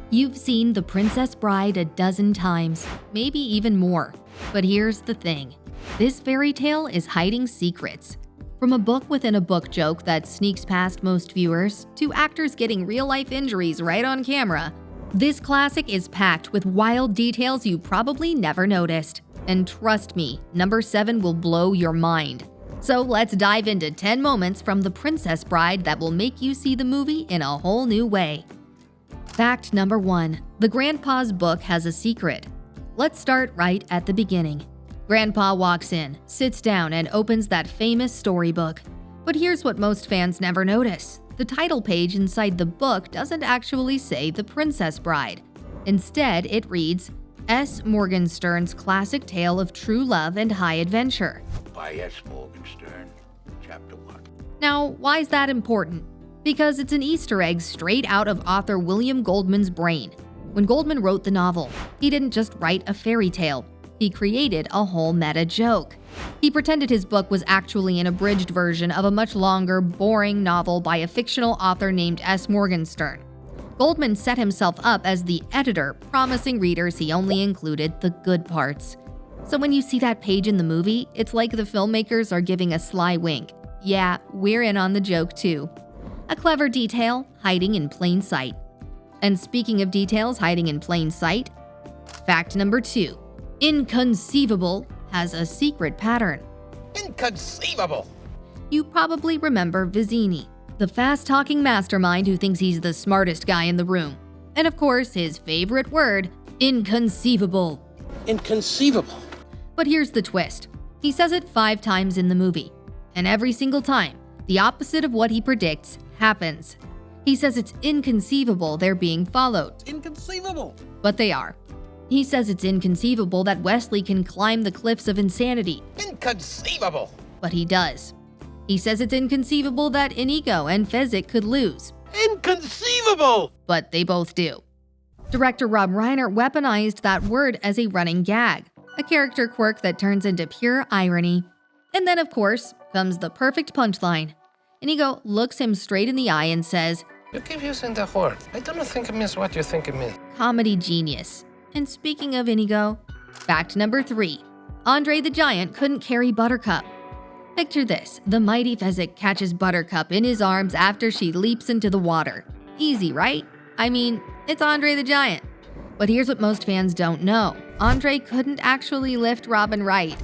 You've seen The Princess Bride a dozen times, maybe even more. But here's the thing. This fairy tale is hiding secrets. From a book within a book joke that sneaks past most viewers, to actors getting real-life injuries right on camera, this classic is packed with wild details you probably never noticed. And trust me, number 7 will blow your mind. So let's dive into 10 moments from The Princess Bride that will make you see the movie in a whole new way. Fact number 1. The Grandpa's book has a secret. Let's start right at the beginning. Grandpa walks in, sits down, and opens that famous storybook. But here's what most fans never notice. The title page inside the book doesn't actually say The Princess Bride. Instead, it reads, S. Morgenstern's classic tale of true love and high adventure. By S. Morgenstern, Chapter 1. Now, why is that important? Because it's an Easter egg straight out of author William Goldman's brain. When Goldman wrote the novel, he didn't just write a fairy tale. He created a whole meta joke. He pretended his book was actually an abridged version of a much longer, boring novel by a fictional author named S. Morgenstern. Goldman set himself up as the editor, promising readers he only included the good parts. So when you see that page in the movie, it's like the filmmakers are giving a sly wink. Yeah, we're in on the joke too. A clever detail hiding in plain sight. And speaking of details hiding in plain sight, fact number 2. Inconceivable has a secret pattern. Inconceivable! You probably remember Vizzini, the fast-talking mastermind who thinks he's the smartest guy in the room. And of course, his favorite word, inconceivable. Inconceivable! But here's the twist. He says it 5 times in the movie. And every single time, the opposite of what he predicts happens. He says it's inconceivable they're being followed. Inconceivable! But they are. He says it's inconceivable that Wesley can climb the cliffs of insanity. Inconceivable! But he does. He says it's inconceivable that Inigo and Fezzik could lose. Inconceivable! But they both do. Director Rob Reiner weaponized that word as a running gag, a character quirk that turns into pure irony. And then, of course, comes the perfect punchline. Inigo looks him straight in the eye and says, You keep using the word. I don't think it means what you think it means. Comedy genius. And speaking of Inigo, fact number 3. André the Giant couldn't carry Buttercup. Picture this, the mighty Fezzik catches Buttercup in his arms after she leaps into the water. Easy, right? I mean, it's André the Giant. But here's what most fans don't know. André couldn't actually lift Robin right.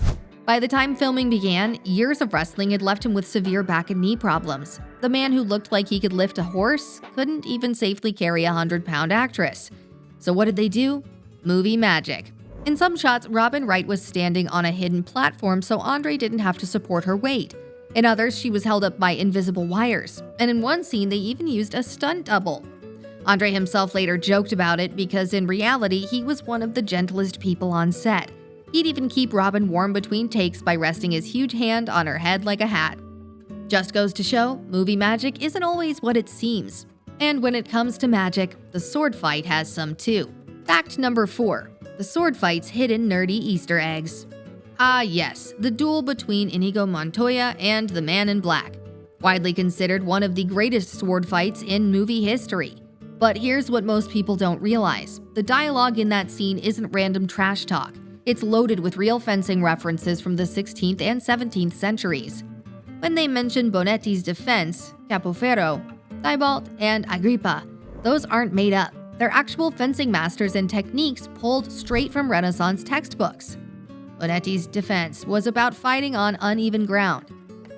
By the time filming began, years of wrestling had left him with severe back and knee problems. The man who looked like he could lift a horse couldn't even safely carry a 100-pound actress. So what did they do? Movie magic. In some shots, Robin Wright was standing on a hidden platform so André didn't have to support her weight. In others, she was held up by invisible wires. And in one scene, they even used a stunt double. André himself later joked about it because in reality, he was one of the gentlest people on set. He'd even keep Robin warm between takes by resting his huge hand on her head like a hat. Just goes to show, movie magic isn't always what it seems. And when it comes to magic, the sword fight has some too. Fact number 4. The sword fight's hidden nerdy Easter eggs. Ah yes, the duel between Inigo Montoya and the Man in Black. Widely considered one of the greatest sword fights in movie history. But here's what most people don't realize. The dialogue in that scene isn't random trash talk. It's loaded with real fencing references from the 16th and 17th centuries. When they mention Bonetti's defense, Capoferro, Tybalt, and Agrippa, those aren't made up. They're actual fencing masters and techniques pulled straight from Renaissance textbooks. Bonetti's defense was about fighting on uneven ground.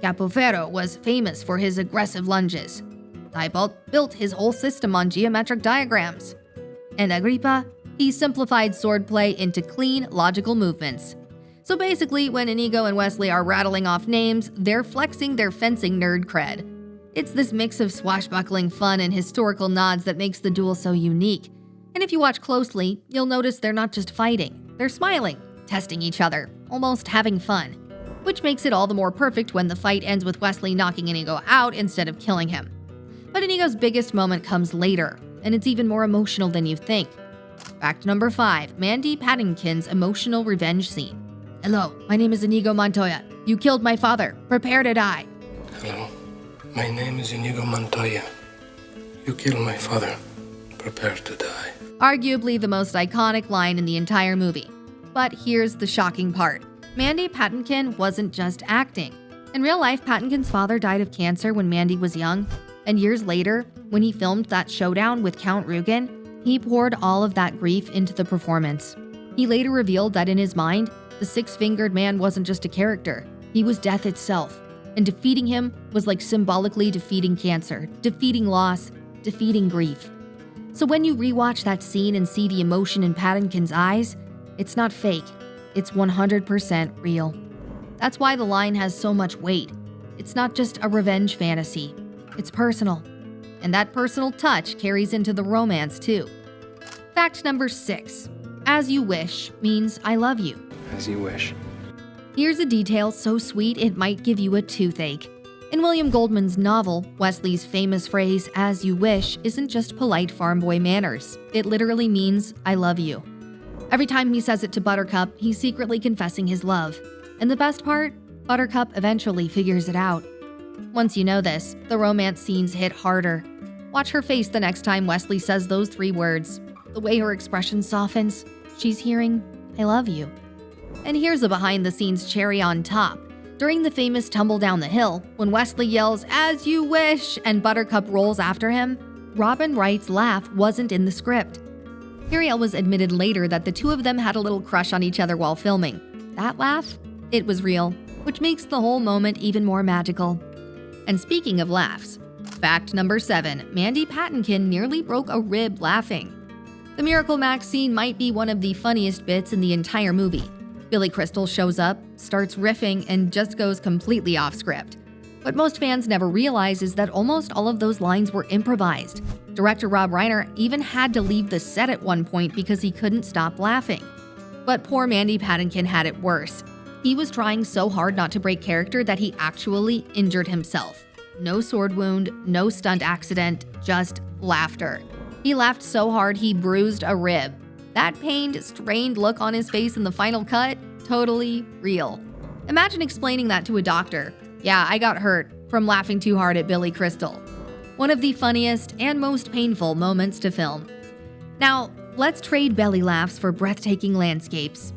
Capoferro was famous for his aggressive lunges. Tybalt built his whole system on geometric diagrams. And Agrippa, he simplified swordplay into clean, logical movements. So basically, when Inigo and Wesley are rattling off names, they're flexing their fencing nerd cred. It's this mix of swashbuckling fun and historical nods that makes the duel so unique. And if you watch closely, you'll notice they're not just fighting. They're smiling, testing each other, almost having fun. Which makes it all the more perfect when the fight ends with Wesley knocking Inigo out instead of killing him. But Inigo's biggest moment comes later, and it's even more emotional than you think. Fact number 5. Mandy Patinkin's emotional revenge scene. Hello, my name is Inigo Montoya. You killed my father. Prepare to die. Hello, my name is Inigo Montoya. You killed my father. Prepare to die. Arguably the most iconic line in the entire movie. But here's the shocking part. Mandy Patinkin wasn't just acting. In real life, Patinkin's father died of cancer when Mandy was young, and years later, when he filmed that showdown with Count Rugen, he poured all of that grief into the performance. He later revealed that in his mind, the six-fingered man wasn't just a character, he was death itself. And defeating him was like symbolically defeating cancer, defeating loss, defeating grief. So when you rewatch that scene and see the emotion in Patinkin's eyes, it's not fake, it's 100% real. That's why the line has so much weight. It's not just a revenge fantasy, it's personal. And that personal touch carries into the romance too. Fact number 6. As you wish means I love you. As you wish. Here's a detail so sweet it might give you a toothache. In William Goldman's novel, Wesley's famous phrase, as you wish, isn't just polite farm boy manners. It literally means I love you. Every time he says it to Buttercup, he's secretly confessing his love. And the best part? Buttercup eventually figures it out. Once you know this, the romance scenes hit harder. Watch her face the next time Wesley says those 3 words. The way her expression softens, she's hearing, I love you. And here's a behind-the-scenes cherry on top. During the famous tumble down the hill, when Wesley yells, as you wish, and Buttercup rolls after him, Robin Wright's laugh wasn't in the script. Ariel was admitted later that the two of them had a little crush on each other while filming. That laugh? It was real, which makes the whole moment even more magical. And speaking of laughs, fact number 7, Mandy Patinkin nearly broke a rib laughing. The Miracle Max scene might be one of the funniest bits in the entire movie. Billy Crystal shows up, starts riffing, and just goes completely off script. What most fans never realize is that almost all of those lines were improvised. Director Rob Reiner even had to leave the set at one point because he couldn't stop laughing. But poor Mandy Patinkin had it worse. He was trying so hard not to break character that he actually injured himself. No sword wound, no stunt accident, just laughter. He laughed so hard he bruised a rib. That pained, strained look on his face in the final cut, totally real. Imagine explaining that to a doctor. Yeah, I got hurt from laughing too hard at Billy Crystal. One of the funniest and most painful moments to film. Now, let's trade belly laughs for breathtaking landscapes.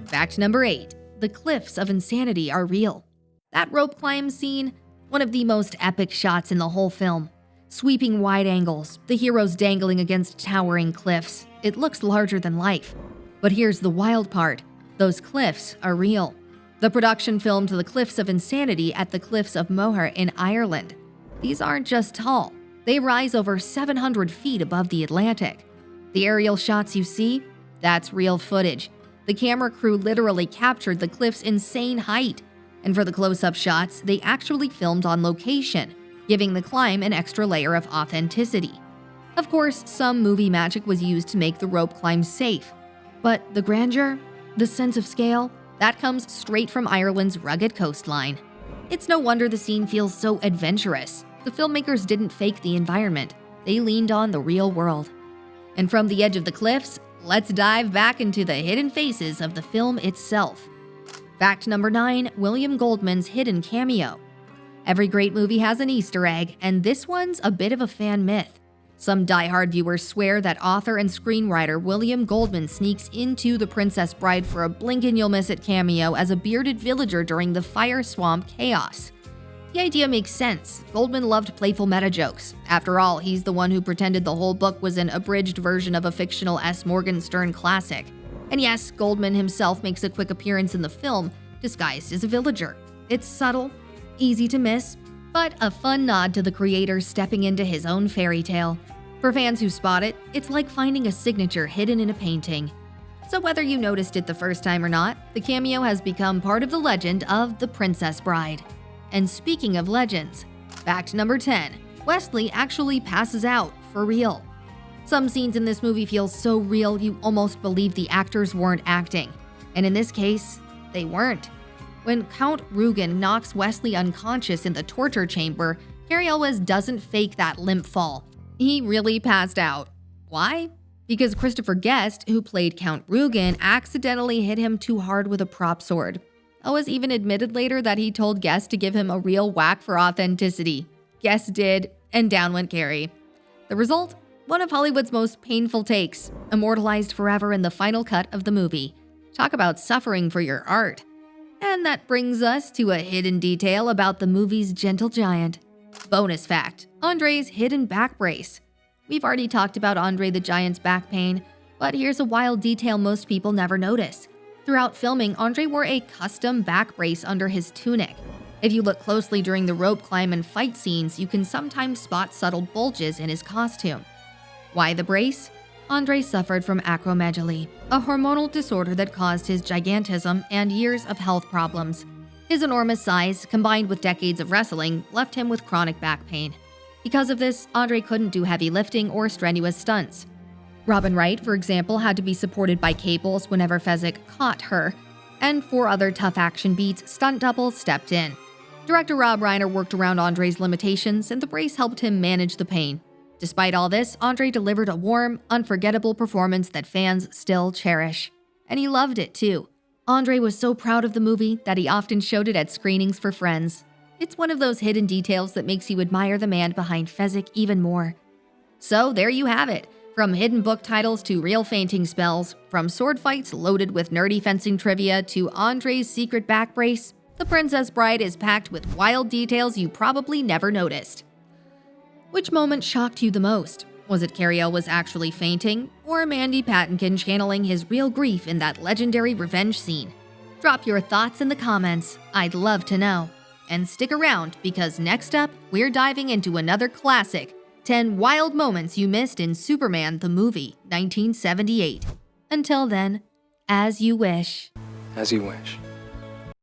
Fact number 8. The cliffs of insanity are real. That rope climb scene, one of the most epic shots in the whole film. Sweeping wide angles, the heroes dangling against towering cliffs. It looks larger than life. But here's the wild part. Those cliffs are real. The production filmed the Cliffs of Insanity at the Cliffs of Moher in Ireland. These aren't just tall. They rise over 700 feet above the Atlantic. The aerial shots you see? That's real footage. The camera crew literally captured the cliff's insane height. And for the close-up shots, they actually filmed on location, giving the climb an extra layer of authenticity. Of course, some movie magic was used to make the rope climb safe. But the grandeur, the sense of scale, that comes straight from Ireland's rugged coastline. It's no wonder the scene feels so adventurous. The filmmakers didn't fake the environment. They leaned on the real world. And from the edge of the cliffs, let's dive back into the hidden faces of the film itself. Fact number 9, William Goldman's hidden cameo. Every great movie has an Easter egg, and this one's a bit of a fan myth. Some die-hard viewers swear that author and screenwriter William Goldman sneaks into The Princess Bride for a blink-and-you'll-miss-it cameo as a bearded villager during the fire swamp chaos. The idea makes sense. Goldman loved playful meta-jokes. After all, he's the one who pretended the whole book was an abridged version of a fictional S. Morgenstern classic. And yes, Goldman himself makes a quick appearance in the film, disguised as a villager. It's subtle, easy to miss, but a fun nod to the creator stepping into his own fairy tale. For fans who spot it, it's like finding a signature hidden in a painting. So whether you noticed it the first time or not, the cameo has become part of the legend of The Princess Bride. And speaking of legends, fact number 10, Wesley actually passes out for real. Some scenes in this movie feel so real you almost believe the actors weren't acting. And in this case, they weren't. When Count Rugen knocks Wesley unconscious in the torture chamber, Cary Elwes doesn't fake that limp fall. He really passed out. Why? Because Christopher Guest, who played Count Rugen, accidentally hit him too hard with a prop sword. Elwes even admitted later that he told Guest to give him a real whack for authenticity. Guest did, and down went Cary. The result? one of Hollywood's most painful takes, immortalized forever in the final cut of the movie. Talk about suffering for your art. And that brings us to a hidden detail about the movie's gentle giant. Bonus fact, Andre's hidden back brace. We've already talked about Andre the Giant's back pain, but here's a wild detail most people never notice. Throughout filming, Andre wore a custom back brace under his tunic. If you look closely during the rope climb and fight scenes, you can sometimes spot subtle bulges in his costume. Why the brace? Andre suffered from acromegaly, a hormonal disorder that caused his gigantism and years of health problems. His enormous size, combined with decades of wrestling, left him with chronic back pain. Because of this, Andre couldn't do heavy lifting or strenuous stunts. Robin Wright, for example, had to be supported by cables whenever Fezzik caught her, and for other tough action beats, stunt doubles stepped in. Director Rob Reiner worked around Andre's limitations, and the brace helped him manage the pain. Despite all this, Andre delivered a warm, unforgettable performance that fans still cherish. And he loved it too. Andre was so proud of the movie that he often showed it at screenings for friends. It's one of those hidden details that makes you admire the man behind Fezzik even more. So there you have it. From hidden book titles to real fainting spells, from sword fights loaded with nerdy fencing trivia to Andre's secret back brace, The Princess Bride is packed with wild details you probably never noticed. Which moment shocked you the most? Was it Carrie was actually fainting, or Mandy Patinkin channeling his real grief in that legendary revenge scene? Drop your thoughts in the comments, I'd love to know. And stick around, because next up, we're diving into another classic, 10 wild moments you missed in Superman the movie, 1978. Until then, as you wish. As you wish.